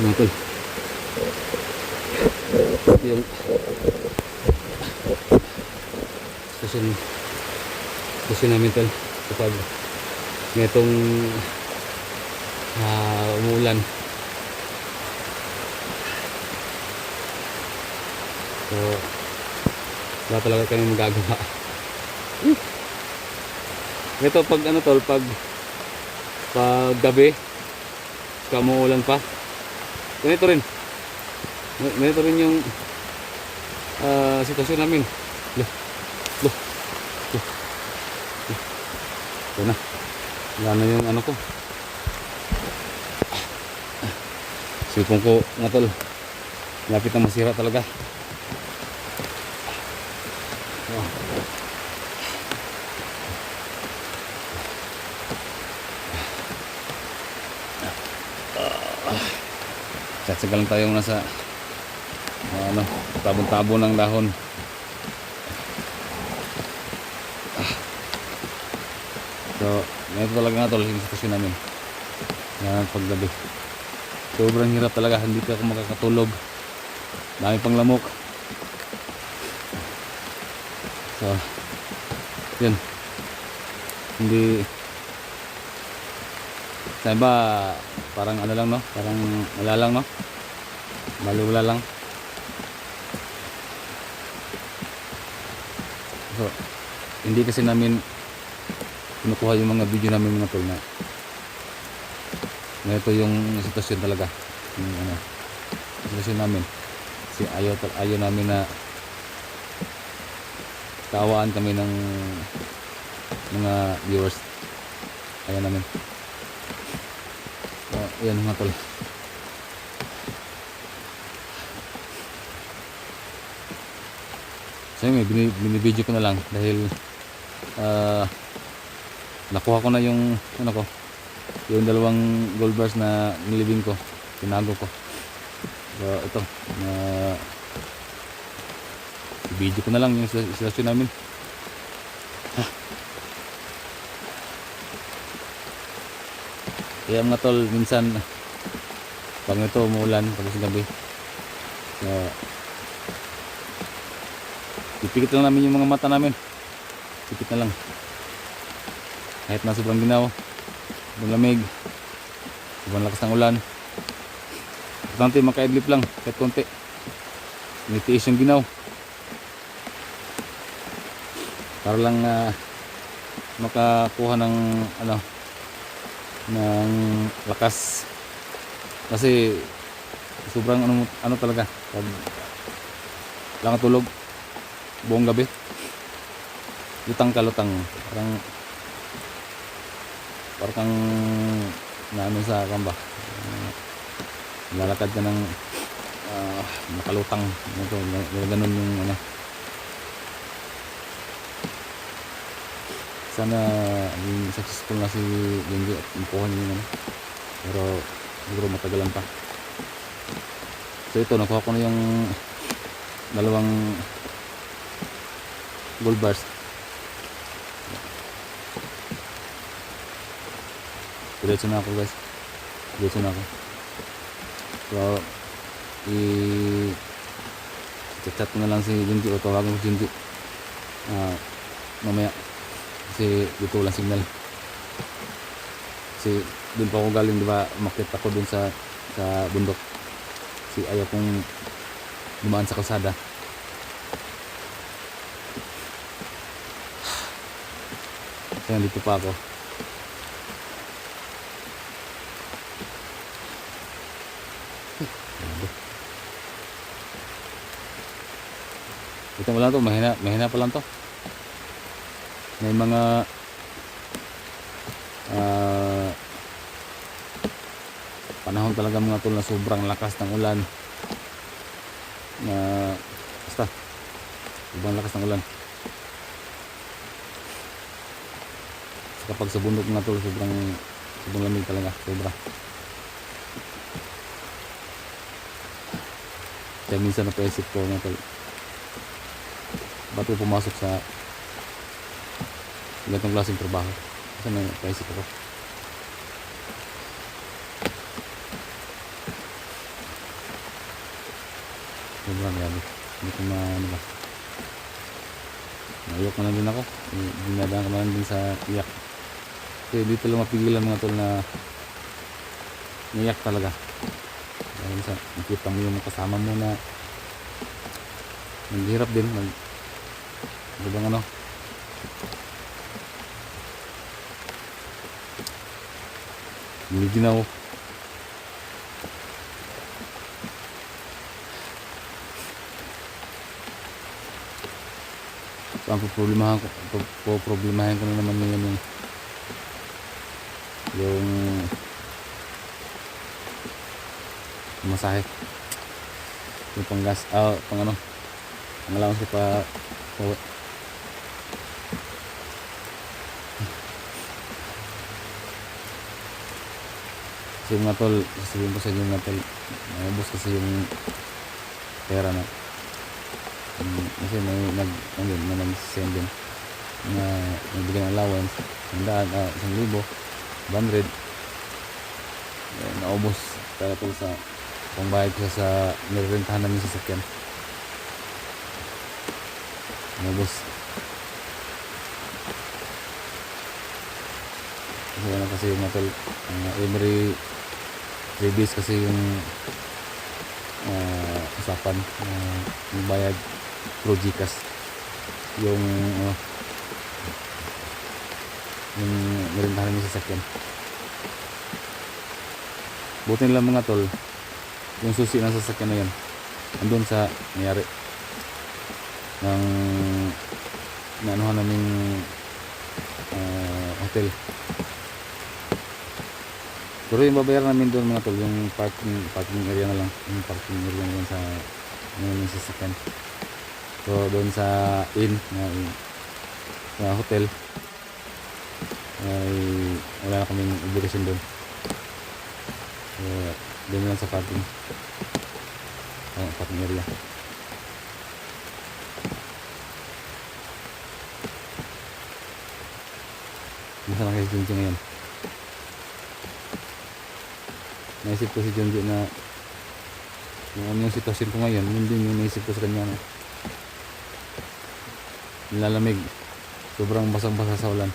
mga tol. Yung stasyon namin tol kapag ngayong umuulan. So wala talaga kami magagawa. Ito pag ano tol, pag gabi saka umuulan pa, ganito rin yung sitwasyon namin. Loh. Ito na. Wala na yung ano ko. Sipong ko nga tol. Lapit na masira talaga. Oh. Tsatsagal lang tayong nasa tabon-tabon ng dahon. So, ganito talaga nga tol yung sitwasyon namin. Yan paggabi. Sobrang hirap talaga, hindi ka makakatulog. Dami pang lamok. So, yun. Hindi sa iba parang ano lang no, parang wala lang no. Wala lang. So, hindi kasi namin kinukuha yung mga video namin mga tol na ito yung sitwasyon talaga yung sitwasyon namin kasi ayaw namin na kaawaan kami ng mga viewers. Ayaw namin. So, yan mga tol. So yun, binibideo ko na lang dahil nakuha ko na yung yung dalawang gold bars na nilibing ko, tinago ko. So ito video ko na lang yung sitwasyon namin. Kaya mga tol, minsan pag ito umuulan tapos gabi, so ipikit lang namin yung mga mata namin, ipikit na lang kahit na sobrang ginaw, sobrang lamig, sobrang lakas ng ulan. Importante makaidlip lang kahit konti, nitiis yung ginaw para lang makakuha ng ng lakas, kasi sobrang ano talaga pag lang tulog buong gabi, lutang parang naano sa kamba, lalakad ka ng nakalutang ito, ganun yung sana successful na si Benji at makuha niya yung pero siguro matagalan pa. So ito, nakuha ko na yung dalawang gold bars. Diretso na ako guys, diretso na ako. So i-chat ko na lang si Jinji o tawagan ko si Jinji mamaya kasi dito walang signal. Kasi dun pa ako galing, diba, umakyat ako dun sa bundok kasi ayaw kong dumaan sa kalsada. Kaya dito pa ako. Ito lang to, mahina pa lang to. May mga panahon talaga mga tol na sobrang lakas ng ulan na basta sobrang lakas ng ulan. Kapag sa bundok mga tol, sobrang lamig talaga, sobra. Kaya minsan napaisip ko mga tol, ba't ko pumasok sa ganitong klaseng trabaho? Kasi may napaisip ako. Sobrang grabe. Hindi ko ano ba. Naiyak na lang din ako. Dinadaan ko na lang din sa iyak. Kasi dito lang mapigilan mga tol na naiyak talaga. Dahil sa nakita mo yung kasama mo na naghihirap din. Ibang ano. Ginaw. So, ang problemahan ko na naman ngayon yung masahe, yung panggas, pang ano, ang allowance ko pa uwi. Kasi mga tol, sasabihin ko sa inyo mga tol, naubos kasi yung pera na. Kasi may nag-send din na nagbigay ng allowance 1,000, 100. Naubos para tol sa pangbayad ko sa nirerentahan namin sa sasakyan. Naubos. Kasi ano kasi yung mga tol, every 3 days kasi yung usapan yung bayad through GCash yung nirentahan namin sa sasakyan. Buti nila mga tol, yung susi ng sasakyan na yan andun sa nangyari ng naanuhan naming hotel. Pero yung babayaran namin doon mga tol, yung parking area na lang, yung parking area na lang sa yung sasakyan. So doon sa inn sa hotel ay wala na kaming obligasyon doon. So doon lang sa parking area. Nasa na kayo si Junji ngayon? Naisip ko si Junji na yung sitwasyon ko ngayon, yun din yung naisip ko sa kanya na nilalamig, sobrang basang-basa sa ulan.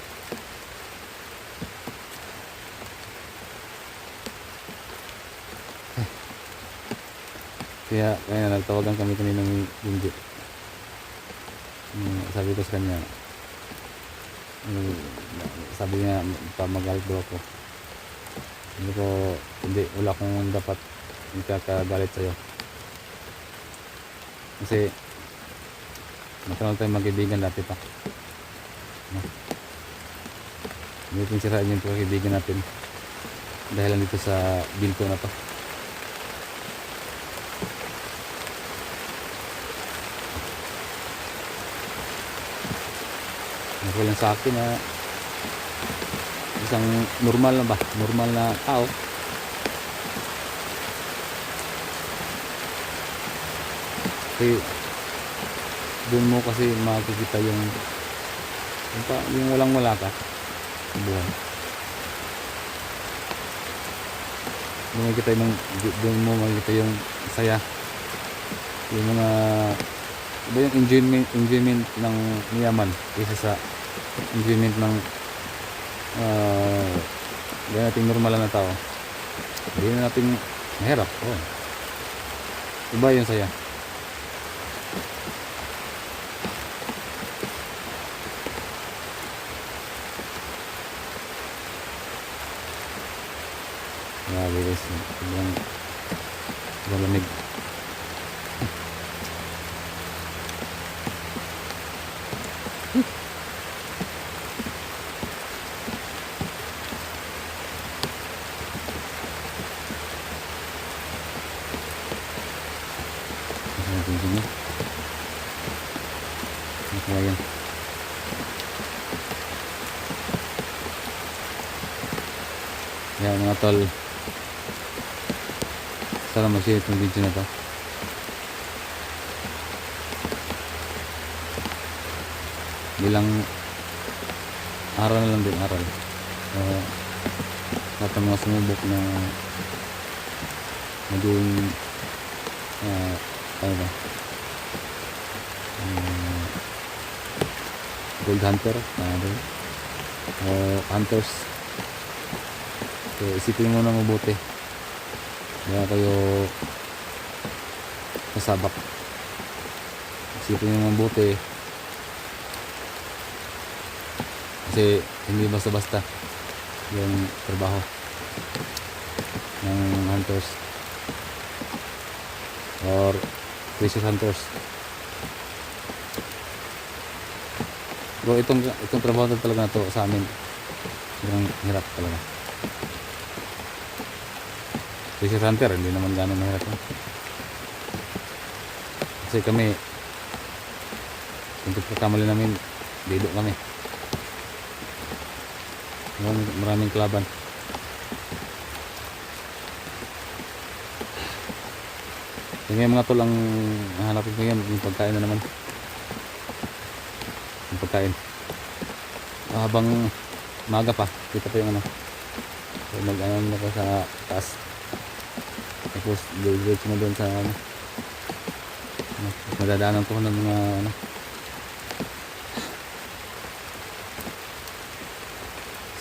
Kaya nagtawagan kami kanina ni Junji. Sabi ko sa kanya, sabi niya mag-galit daw ako. Hindi ko, wala akong dapat ikakagalit sa'yo. Kasi matagal tayong magkaibigan dati pa. Hindi natin sirain yung pagkaibigan natin dahil dito sa binto na to. Okay lang sa akin na isang normal na tao kasi doon mo kasi makikita yung walang wala ka sa buhay. Doon mo makikita yung saya, yung mga yung enjoyment ng mayaman kaysa sa enjoyment ng hindi natin normal na tao. Hindi natin mahirap. Iba yung saya. Grabe guys, sobrang lamig. Ayan. Yan mga tol, sana mag-share itong video na to. Bilang aral na lang din, aral lahat ng mga sumubok na maging ano ba? Um, Gold hunter, o hunters. So isipin mo na mabuti. Kaya kayo kasabak. Isipin mo mabuti. Kasi hindi basta-basta yung trabaho ng hunters or treasure hunters. Bro, itong trabaho na talaga na to sa amin, sobrang hirap talaga. Treasure hunter, hindi naman gano'ng mahirap no? Kasi kami, yung pagkakamali namin, dido kami. Maraming kalaban. Yung mga tol ang hanapin ko yan, yung pagkain na naman. Yung pagkain. Habang maga pa, kita pa yung ano. So, mag-ano na ko sa taas. Tapos, diretso na doon sa ano. Madadaanan ko ng mga ano.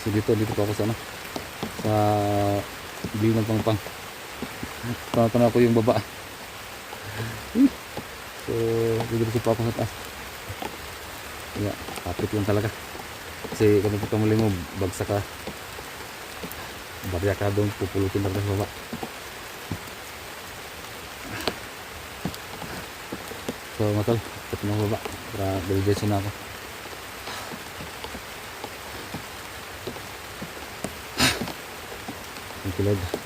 So, dito pa ako sa ano. Sa Binang Pangpang. Tanaw ko yung baba. So, diretso pa ako sa taas. Yeah, kapit lang talaga. Kasi kung pagkamuli mo, bagsak ka. Barya ka doon, pupulutin na sa baba. So, matol, kapit na baba. Para diretso na ako. Thank you, Lord.